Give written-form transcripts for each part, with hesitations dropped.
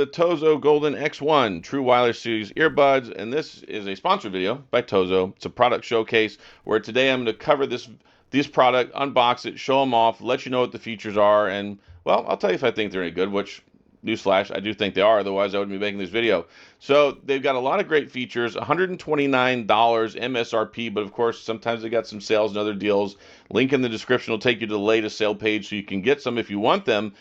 The TOZO Golden X1 True Wireless Series Earbuds, and this is a sponsored video by TOZO. It's a product showcase where today I'm going to cover this product, unbox it, show them off, let you know what the features are, and well, I'll tell you if I think they're any good, which newsflash, I do think they are, otherwise I wouldn't be making this video. So they've got a lot of great features, $129 MSRP, but of course sometimes they got some sales and other deals. Link in the description will take you to the latest sale page so you can get some if you want them.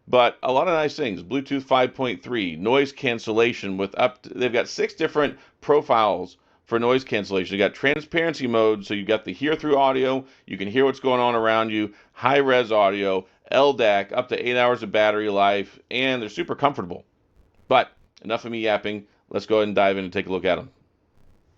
But a lot of nice things. Bluetooth 5.3, noise cancellation with they've got 6 different profiles for noise cancellation. You got transparency mode, so you got the hear through audio, you can hear what's going on around you, high res audio, LDAC, up to 8 hours of battery life, and they're super comfortable. But enough of me yapping. Let's go ahead and dive in and take a look at them.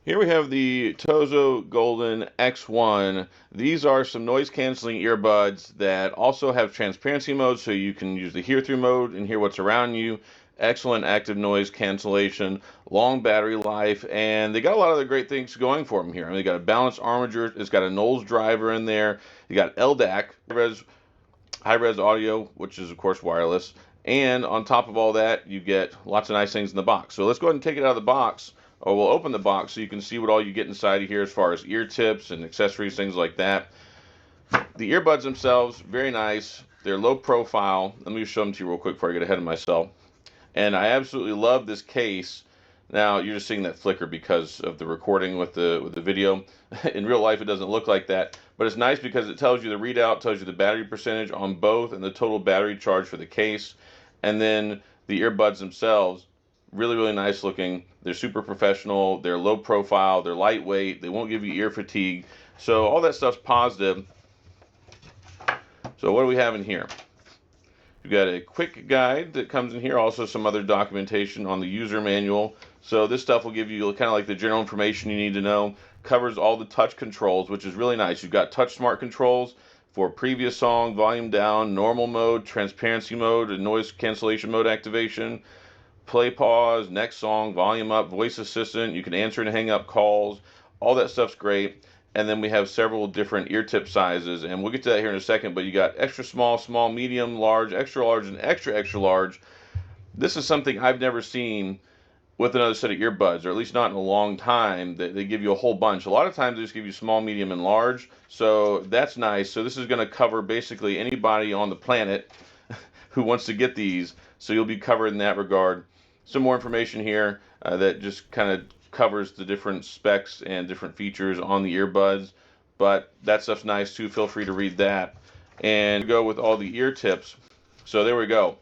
Here we have the TOZO Golden X1. These are some noise canceling earbuds that also have transparency mode, so you can use the hear through mode and hear what's around you. Excellent active noise cancellation, long battery life, and they got a lot of the great things going for them here. I mean, they got a balanced armature, it's got a Knowles driver in there, you got LDAC, high res audio, which is of course wireless, and on top of all that, you get lots of nice things in the box. So let's go ahead and take it out of the box. Or we'll open the box so you can see what all you get inside of here as far as ear tips and accessories, things like that. The earbuds themselves, very nice. They're low profile. Let me show them to you real quick before I get ahead of myself. And I absolutely love this case. Now, you're just seeing that flicker because of the recording with the video. In real life, it doesn't look like that. But it's nice because it tells you the readout, tells you the battery percentage on both, and the total battery charge for the case. And then the earbuds themselves, really nice looking. They're super professional, they're low profile, they're lightweight, they won't give you ear fatigue, so all that stuff's positive. So what do we have in here? We've got a quick guide that comes in here, also some other documentation on the user manual. So this stuff will give you kind of like the general information you need to know. Covers all the touch controls, which is really nice. You've got touch smart controls for previous song, volume down, normal mode, transparency mode, and noise cancellation mode activation, play pause, next song, volume up, voice assistant. You can answer and hang up calls. All that stuff's great. And then we have several different ear tip sizes, and we'll get to that here in a second, but you got extra small, small, medium, large, and extra large. This is something I've never seen with another set of earbuds, or at least not in a long time. They give you a whole bunch. A lot of times they just give you small, medium, and large, so that's nice. So this is going to cover basically anybody on the planet who wants to get these, so you'll be covered in that regard. Some more information here that just kind of covers the different specs and different features on the earbuds, but that stuff's nice too. Feel free to read that. And go with all the ear tips. So there we go.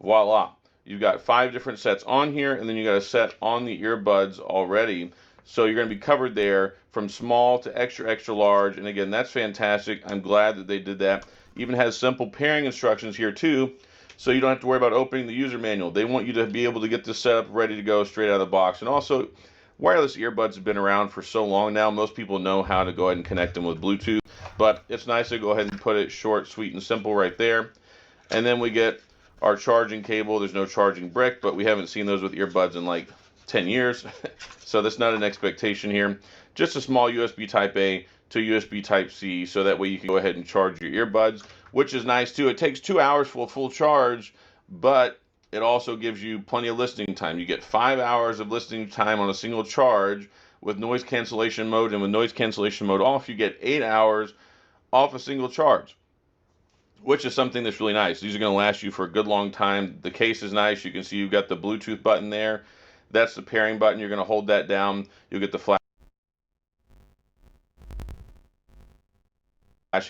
Voila. You've got 5 different sets on here, and then you got a set on the earbuds already. So you're going to be covered there from small to extra large, and again, that's fantastic. I'm glad that they did that. Even has simple pairing instructions here too, so you don't have to worry about opening the user manual. They want you to be able to get this set up ready to go straight out of the box. And also, wireless earbuds have been around for so long now, most people know how to go ahead and connect them with Bluetooth, but it's nice to go ahead and put it short, sweet, and simple right there. And then we get our charging cable. There's no charging brick, but we haven't seen those with earbuds in like 10 years, so that's not an expectation here. Just a small USB Type A to USB Type C, so that way you can go ahead and charge your earbuds, which is nice too. It takes 2 hours for a full charge, but it also gives you plenty of listening time. You get 5 hours of listening time on a single charge with noise cancellation mode, and with noise cancellation mode off, you get 8 hours off a single charge, which is something that's really nice. These are going to last you for a good long time. The case is nice. You can see you've got the Bluetooth button there. That's the pairing button. You're going to hold that down. You'll get the flashing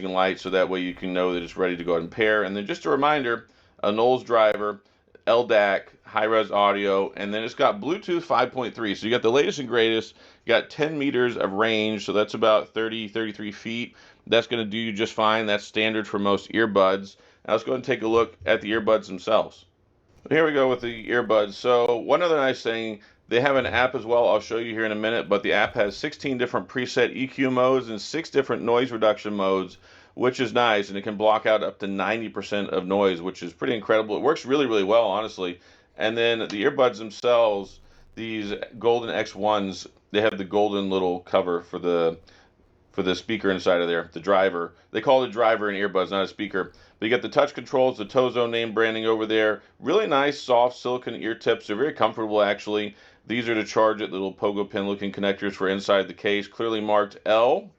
light, so that way you can know that it's ready to go ahead and pair. And then just a reminder, a Knowles driver, LDAC, high-res audio, and then it's got Bluetooth 5.3. So you got the latest and greatest. You got 10 meters of range, so that's about 33 feet. That's going to do you just fine. That's standard for most earbuds. Now let's go and take a look at the earbuds themselves. Here we go with the earbuds. So one other nice thing, they have an app as well. I'll show you here in a minute, but the app has 16 different preset EQ modes and 6 different noise reduction modes, which is nice, and it can block out up to 90% of noise, which is pretty incredible. It works really well, honestly. And then the earbuds themselves, these Golden X1s, they have the golden little cover for the for the speaker inside of there, the driver. They call it a driver in earbuds, not a speaker. But you got the touch controls, the TOZO name branding over there. Really nice, soft silicone ear tips. They're very comfortable, actually. These are to charge it, little pogo pin looking connectors for inside the case, clearly marked L.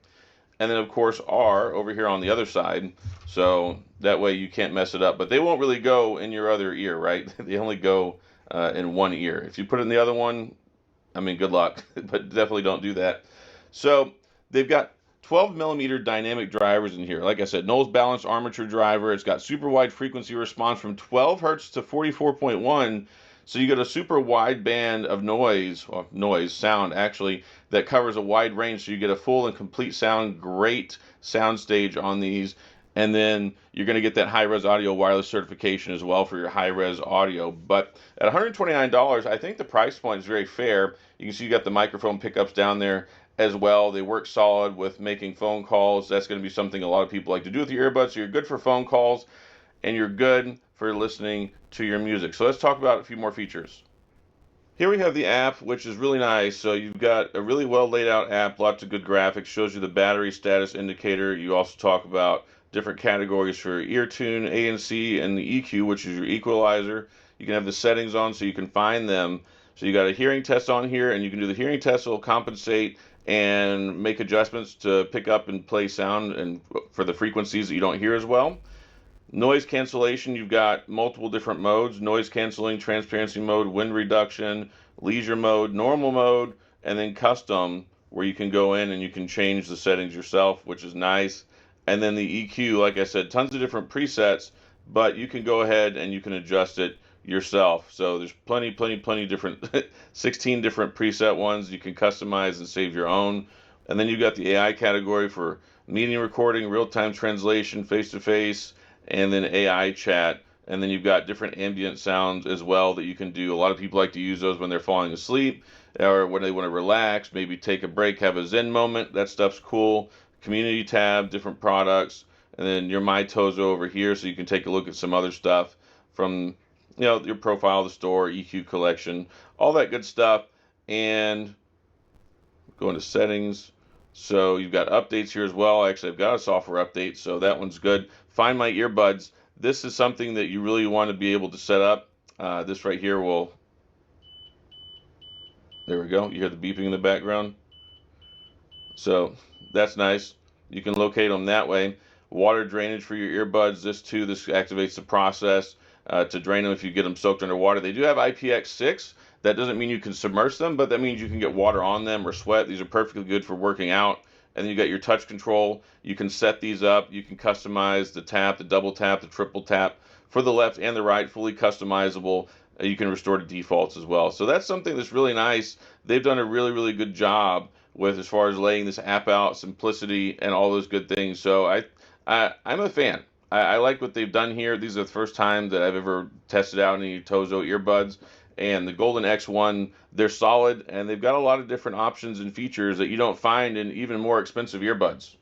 And then, of course, R over here on the other side. So that way you can't mess it up. But they won't really go in your other ear, right? They only go in one ear. If you put it in the other one, I mean, good luck. But definitely don't do that. So they've got 12 millimeter dynamic drivers in here. Like I said, Knowles balanced armature driver. It's got super wide frequency response from 12 hertz to 44.1. So you get a super wide band of sound actually, that covers a wide range. So you get a full and complete sound, great sound stage on these. And then you're going to get that high-res audio wireless certification as well for your high-res audio. But at $129, I think the price point is very fair. You can see you got the microphone pickups down there as well. They work solid with making phone calls. That's going to be something a lot of people like to do with your earbuds. So you're good for phone calls, and you're good for listening to your music. So let's talk about a few more features. Here we have the app, which is really nice. So you've got a really well laid out app, lots of good graphics, shows you the battery status indicator. You also talk about different categories for ear tune, ANC, and the EQ, which is your equalizer. You can have the settings on so you can find them. So you got a hearing test on here, and you can do the hearing test. It'll compensate and make adjustments to pick up and play sound and for the frequencies that you don't hear as well. Noise cancellation, you've got multiple different modes: noise canceling, transparency mode, wind reduction, leisure mode, normal mode, and then custom, where you can go in and you can change the settings yourself, which is nice. And then the EQ, like I said, tons of different presets, but you can go ahead and you can adjust it yourself. So there's plenty different 16 different preset ones you can customize and save your own. And then you've got the AI category for meeting recording, real-time translation, face-to-face, and then AI chat. And then you've got different ambient sounds as well that you can do. A lot of people like to use those when they're falling asleep or when they want to relax, maybe take a break, have a Zen moment. That stuff's cool. Community tab, different products, and then your My TOZO over here, so you can take a look at some other stuff from your profile, the store, EQ collection, all that good stuff. And go into settings. So you've got updates here as well. Actually, I've got a software update, so that one's good. Find My Earbuds. This is something that you really want to be able to set up. This right here will, there we go. You hear the beeping in the background. So that's nice. You can locate them that way. Water drainage for your earbuds. This activates the process to drain them if you get them soaked underwater. They do have IPX6. That doesn't mean you can submerge them, but that means you can get water on them or sweat. These are perfectly good for working out. And then you got your touch control. You can set these up. You can customize the tap, the double tap, the triple tap for the left and the right, fully customizable. You can restore to defaults as well. So that's something that's really nice. They've done a really good job with as far as laying this app out, simplicity, and all those good things. So I'm a fan. I like what they've done here. These are the first time that I've ever tested out any TOZO earbuds. And the Golden X1, they're solid, and they've got a lot of different options and features that you don't find in even more expensive earbuds.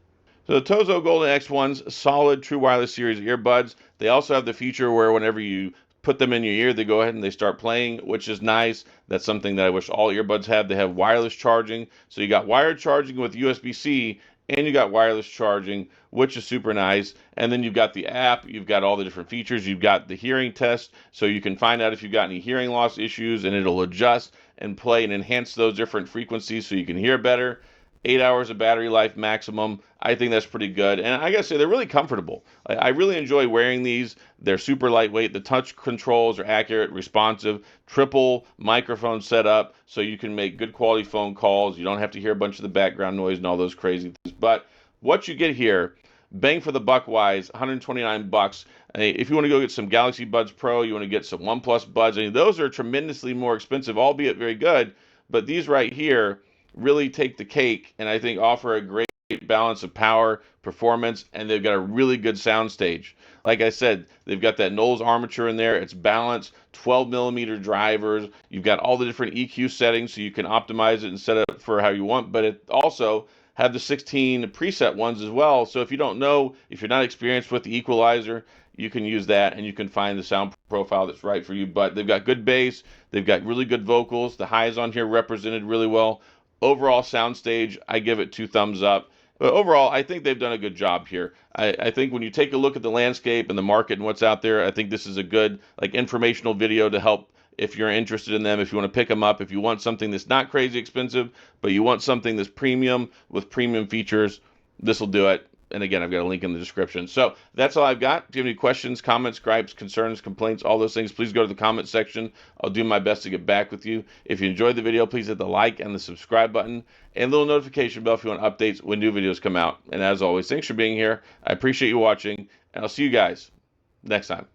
So the TOZO Golden X1's solid True Wireless Series earbuds. They also have the feature where whenever you put them in your ear, they go ahead and they start playing, which is nice. That's something that I wish all earbuds have. They have wireless charging. So you got wired charging with USB-C, and you got wireless charging, which is super nice. And then you've got the app, you've got all the different features, you've got the hearing test, so you can find out if you've got any hearing loss issues, and it'll adjust and play and enhance those different frequencies so you can hear better. 8 hours of battery life maximum. I think that's pretty good. And I gotta say, they're really comfortable. I really enjoy wearing these. They're super lightweight. The touch controls are accurate, responsive, triple microphone setup, so you can make good quality phone calls. You don't have to hear a bunch of the background noise and all those crazy things. But what you get here, bang for the buck wise, $129. If you want to go get some Galaxy Buds Pro, you want to get some OnePlus Buds, those are tremendously more expensive, albeit very good. But these right here really take the cake, and I think offer a great balance of power, performance, and they've got a really good sound stage. Like I said, they've got that Knowles armature in there. It's balanced, 12 millimeter drivers. You've got all the different EQ settings so you can optimize it and set it for how you want, but it also have the 16 preset ones as well. So if you don't know, if you're not experienced with the equalizer, you can use that and you can find the sound profile that's right for you. But they've got good bass, they've got really good vocals. The highs on here represented really well. Overall soundstage, I give it 2 thumbs up. But overall, I think they've done a good job here. I think when you take a look at the landscape and the market and what's out there, I think this is a good like informational video to help if you're interested in them, if you want to pick them up, if you want something that's not crazy expensive, but you want something that's premium with premium features, this will do it. And again, I've got a link in the description. So that's all I've got. If you have any questions, comments, gripes, concerns, complaints, all those things, please go to the comment section. I'll do my best to get back with you. If you enjoyed the video, please hit the like and the subscribe button and little notification bell if you want updates when new videos come out. And as always, thanks for being here. I appreciate you watching, and I'll see you guys next time.